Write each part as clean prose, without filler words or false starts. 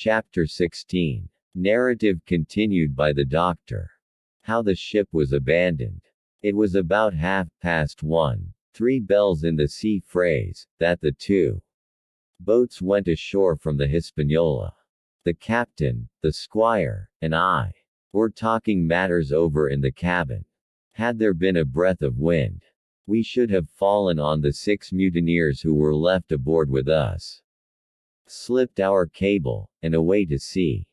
Chapter 16. Narrative continued by the doctor. How the ship was abandoned. It was about 1:30, 3 bells in the sea phrase, that the two boats went ashore from the Hispaniola. The captain, the squire, and I were talking matters over in the cabin. Had there been a breath of wind, we should have fallen on the 6 mutineers who were left aboard with us, slipped our cable, and away to sea.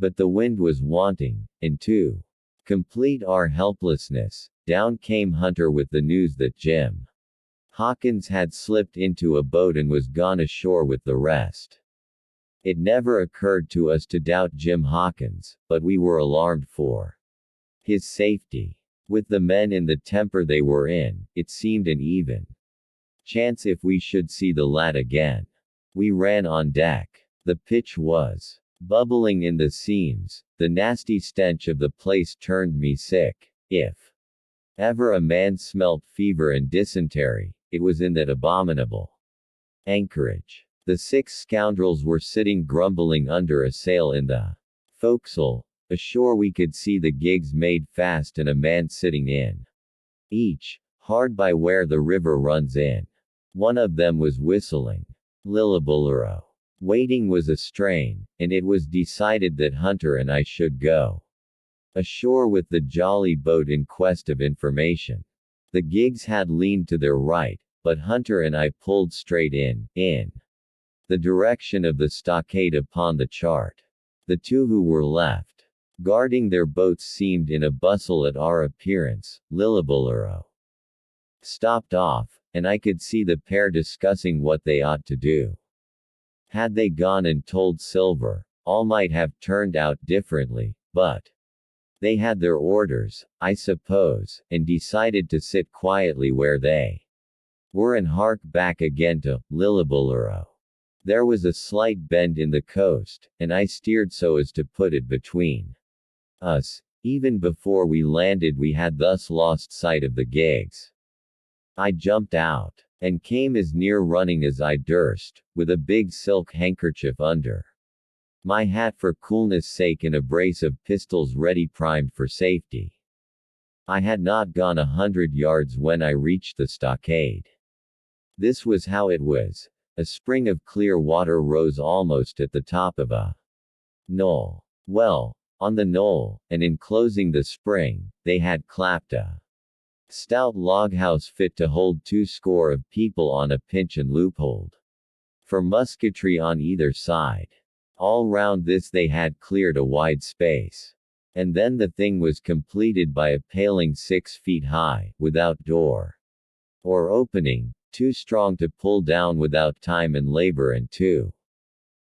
But the wind was wanting, and to complete our helplessness, down came Hunter with the news that Jim Hawkins had slipped into a boat and was gone ashore with the rest. It never occurred to us to doubt Jim Hawkins, but we were alarmed for his safety. With the men in the temper they were in, it seemed an even chance if we should see the lad again. We ran on deck. The pitch was bubbling in the seams. The nasty stench of the place turned me sick. If ever a man smelt fever and dysentery, it was in that abominable anchorage. The 6 scoundrels were sitting grumbling under a sail in the forecastle. Ashore we could see the gigs made fast and a man sitting in each, hard by where the river runs in. One of them was whistling Lillibulero. Waiting was a strain, and it was decided that Hunter and I should go ashore with the jolly boat in quest of information. The gigs had leaned to their right, but Hunter and I pulled straight in the direction of the stockade upon the chart. The 2 who were left guarding their boats seemed in a bustle at our appearance. Lillibulero stopped off, and I could see the pair discussing what they ought to do. Had they gone and told Silver, all might have turned out differently, but they had their orders, I suppose, and decided to sit quietly where they were and hark back again to Lillibulero. There was a slight bend in the coast, and I steered so as to put it between us. Even before we landed we had thus lost sight of the gigs. I jumped out, and came as near running as I durst, with a big silk handkerchief under my hat for coolness' sake and a brace of pistols ready primed for safety. I had not gone 100 yards when I reached the stockade. This was how it was. A spring of clear water rose almost at the top of a knoll. Well, on the knoll, and enclosing the spring, they had clapped a stout log house fit to hold 20 of people on a pinch and loophole for musketry on either side. All round this they had cleared a wide space. And then the thing was completed by a paling 6 feet high, without door or opening, too strong to pull down without time and labor and too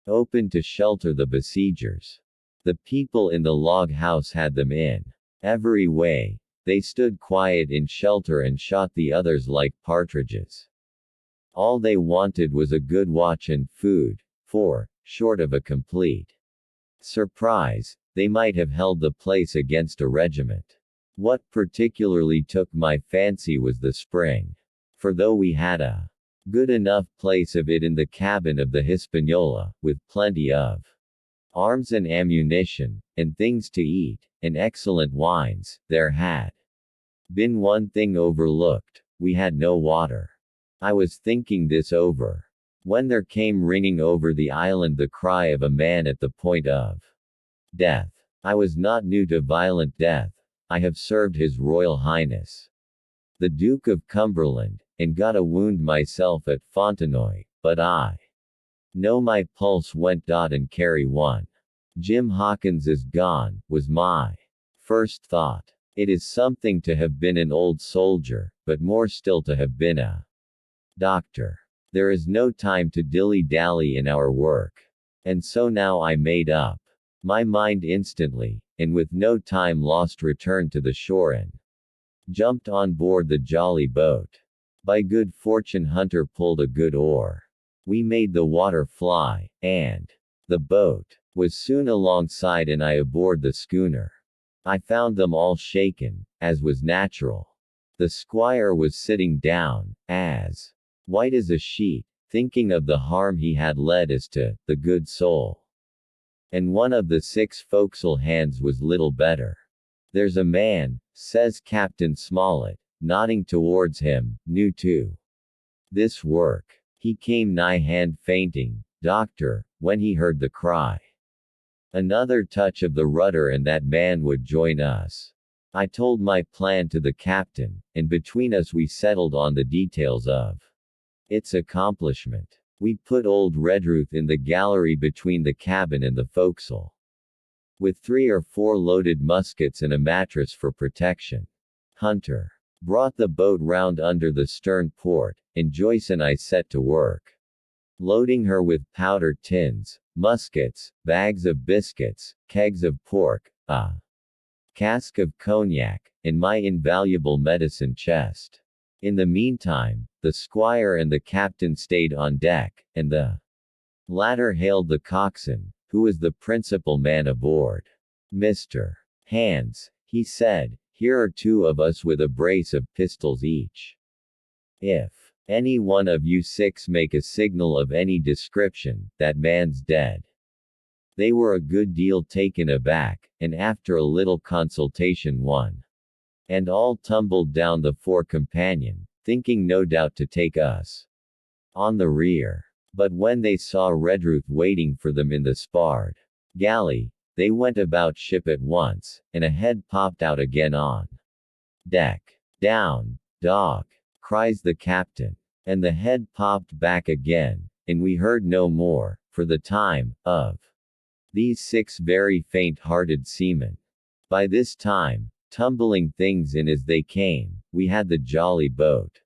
open to shelter the besiegers. The people in the log house had them in every way. They stood quiet in shelter and shot the others like partridges. All they wanted was a good watch and food, for, short of a complete surprise, they might have held the place against a regiment. What particularly took my fancy was the spring. For though we had a good enough place of it in the cabin of the Hispaniola, with plenty of arms and ammunition, and things to eat, and excellent wines, there had been one thing overlooked: we had no water. I was thinking this over, when there came ringing over the island the cry of a man at the point of death. I was not new to violent death. I have served His Royal Highness the Duke of Cumberland, and got a wound myself at Fontenoy, but I know my pulse went and carry one. Jim Hawkins is gone, was my first thought. It is something to have been an old soldier, but more still to have been a doctor. There is no time to dilly-dally in our work. And so now I made up my mind instantly, and with no time lost returned to the shore and jumped on board the jolly boat. By good fortune Hunter pulled a good oar. We made the water fly, and the boat was soon alongside and I aboard the schooner. I found them all shaken, as was natural. The squire was sitting down, as white as a sheet, thinking of the harm he had led us to, the good soul. and one of the 6 forecastle hands was little better. "There's a man," says Captain Smollett, nodding towards him, "new to this work. He came nigh hand fainting, doctor, when he heard the cry." Another touch of the rudder and that man would join us. I told my plan to the captain, and between us we settled on the details of its accomplishment. We put old Redruth in the gallery between the cabin and the forecastle, with 3 or 4 loaded muskets and a mattress for protection. Hunter brought the boat round under the stern port, and Joyce and I set to work, loading her with powder tins, muskets, bags of biscuits, kegs of pork, a cask of cognac, and my invaluable medicine chest. In the meantime, the squire and the captain stayed on deck, and the latter hailed the coxswain, who was the principal man aboard. "Mr. Hands," he said, "here are 2 of us with a brace of pistols each. If any one of you 6 make a signal of any description, that man's dead." They were a good deal taken aback, and after a little consultation one and all tumbled down the fore companion, thinking no doubt to take us on the rear. But when they saw Redruth waiting for them in the sparred galley, they went about ship at once, and a head popped out again on deck. "Down, dog!" cries the captain. And the head popped back again, and we heard no more, for the time, of these 6 very faint-hearted seamen. By this time, tumbling things in as they came, we had the jolly boat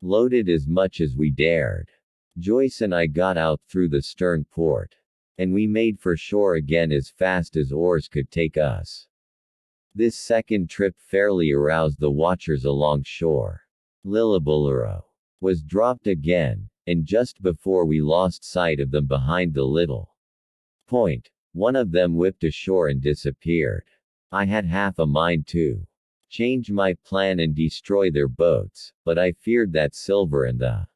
loaded as much as we dared. Joyce and I got out through the stern port, and we made for shore again as fast as oars could take us. This second trip fairly aroused the watchers along shore. Lillibulero was dropped again, and just before we lost sight of them behind the little point, one of them whipped ashore and disappeared. I had half a mind to change my plan and destroy their boats, but I feared that Silver and the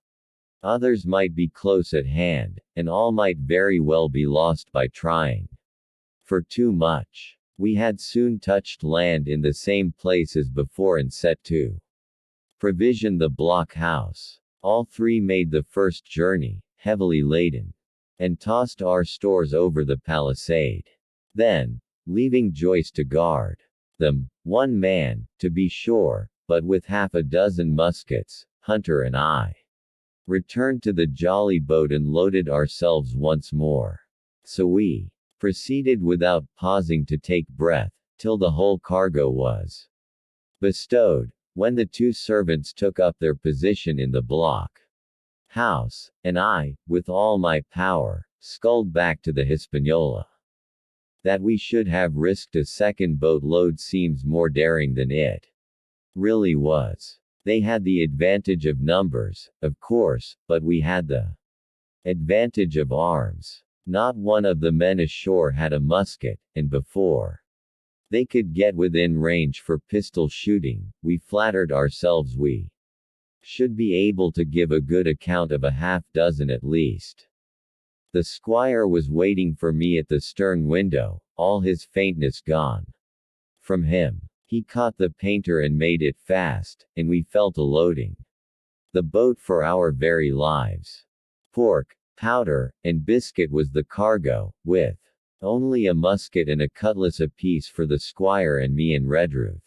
others might be close at hand, and all might very well be lost by trying for too much. We had soon touched land in the same place as before and set to provision the blockhouse. All 3 made the first journey, heavily laden, and tossed our stores over the palisade. Then, leaving Joyce to guard them, 1 man, to be sure, but with half a dozen muskets, Hunter and I returned to the jolly boat and loaded ourselves once more. So we proceeded without pausing to take breath, till the whole cargo was bestowed, when the 2 servants took up their position in the block house, and I, with all my power, sculled back to the Hispaniola. That we should have risked a second boat load seems more daring than it really was. They had the advantage of numbers, of course, but we had the advantage of arms. Not one of the men ashore had a musket, and before they could get within range for pistol shooting, we flattered ourselves we should be able to give a good account of a half-dozen at least. The squire was waiting for me at the stern window, all his faintness gone from him. He caught the painter and made it fast, and we fell to loading the boat for our very lives. Pork, powder, and biscuit was the cargo, with only a musket and a cutlass apiece for the squire and me and Redruth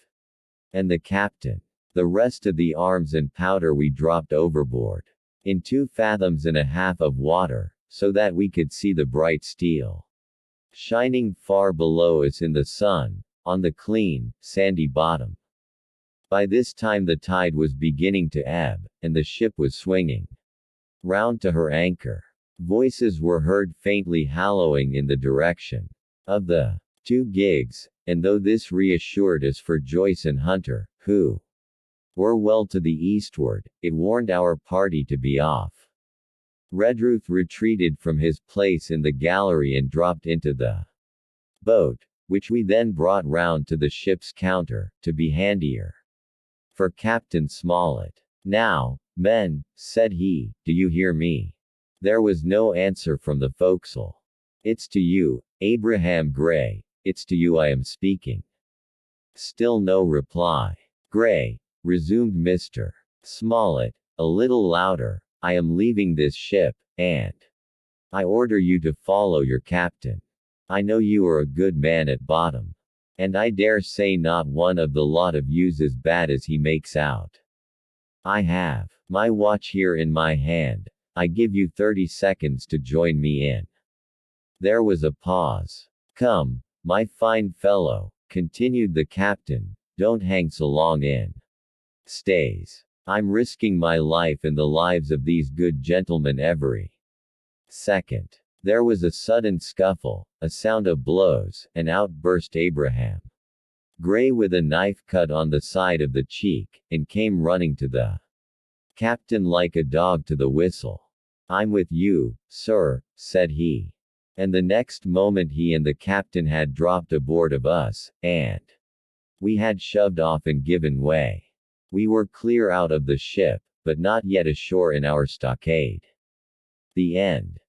and the captain. The rest of the arms and powder we dropped overboard in 2 fathoms and a half of water, so that we could see the bright steel shining far below us in the sun, on the clean, sandy bottom. By this time the tide was beginning to ebb, and the ship was swinging round to her anchor. Voices were heard faintly hallooing in the direction of the 2 gigs, and though this reassured us for Joyce and Hunter, who were well to the eastward, it warned our party to be off. Redruth retreated from his place in the gallery and dropped into the boat, which we then brought round to the ship's counter, to be handier for Captain Smollett. "Now, men," said he, "do you hear me?" There was no answer from the forecastle. It's to you, Abraham Gray, it's to you I am speaking. Still no reply. Gray, resumed Mr. Smollett, a little louder, I am leaving this ship, and I order you to follow your captain. I know you are a good man at bottom. And I dare say not one of the lot of you's as bad as he makes out. I have my watch here in my hand. I give you 30 seconds to join me in. There was a pause. Come, my fine fellow, continued the captain, don't hang so long in stays. I'm risking my life and the lives of these good gentlemen every second. There was a sudden scuffle, a sound of blows, and out burst Abraham Gray with a knife cut on the side of the cheek, and came running to the captain like a dog to the whistle. I'm with you, sir, said he. And the next moment he and the captain had dropped aboard of us, and we had shoved off and given way. We were clear out of the ship, but not yet ashore in our stockade. The end.